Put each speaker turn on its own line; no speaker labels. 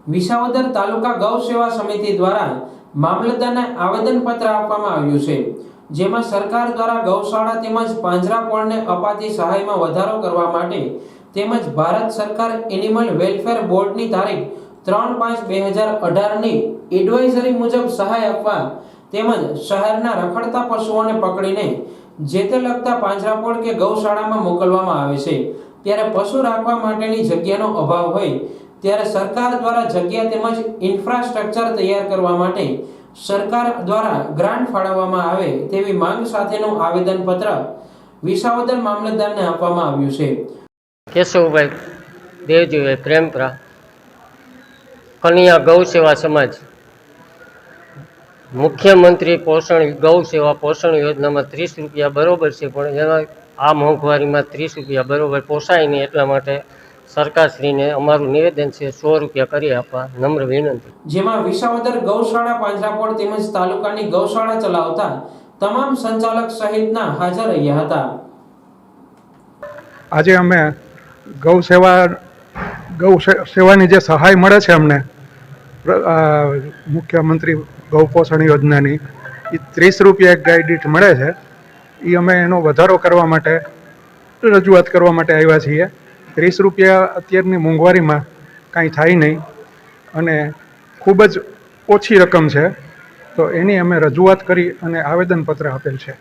વિસાવદર તાલુકા ગૌ સેવા સમિતિ દ્વારા મામલતદારને આવેદનપત્ર આપવામાં આવ્યું છે, જેમાં સરકાર દ્વારા ગૌશાળા તેમજ પાંજરાપોળને અપાતી સહાયમાં વધારો કરવા માટે તેમજ ભારત સરકાર એનિમલ વેલફેર બોર્ડની તારીખ 3/5/2018ની એડવાઇઝરી મુજબ સહાય આપવા તેમજ શહેરના રખડતા પશુઓને પકડીને જે તે લગતા પાંજરાપોળ કે ગૌશાળામાં મોકલવામાં આવે છે, ત્યારે પશુ રાખવા માટેની જગ્યાનો અભાવ હોય ત્યારે સરકાર દ્વારા જગ્યા તેમજ ઇન્ફ્રાસ્ટ્રક્ચર તૈયાર કરવા માટે સરકાર દ્વારા ગ્રાન્ટ ફાળવવામાં આવે તેવી માંગ સાથેનું આવેદનપત્ર વિસાવદર મામલતદારને આપવામાં આવ્યું છે.
કેશવભાઈ દેવજીભાઈ પ્રેમપરા, કન્યા ગૌ સેવા સમાજ, મુખ્યમંત્રી ગૌ સેવા પોષણ યોજનામાં 30 રૂપિયા બરોબર છે, પણ એના આ મોંઘવારીમાં 30 રૂપિયા બરોબર પોસાય નહીં, એટલા માટે સરકારશ્રીને અમારું નિવેદન છે 100 રૂપિયા કરી આપવા નમ્ર વિનંતી.
જેમાં વિસાવદર ગૌશાળા પાંજરાપોળ તેમજ તાલુકાની ગૌશાળા ચલાવતા તમામ સંચાલક સહિતના હાજર રહ્યા હતા.
આજે અમે ગૌ સેવાની જે સહાય મળે છે અમને મુખ્યમંત્રી ગૌ પોષણ યોજનાની, એ 30 રૂપિયા એક ગાય દીઠ મળે છે. એ અમે એનો વધારો કરવા માટે રજૂઆત કરવા માટે આવ્યા છીએ. 30 રૂપિયા અત્યારની મોંઘવારીમાં કાંઈ થાય નહીં અને ખૂબ જ ઓછી રકમ છે, તો એની અમે રજૂઆત કરી અને આવેદનપત્ર આપેલ છે.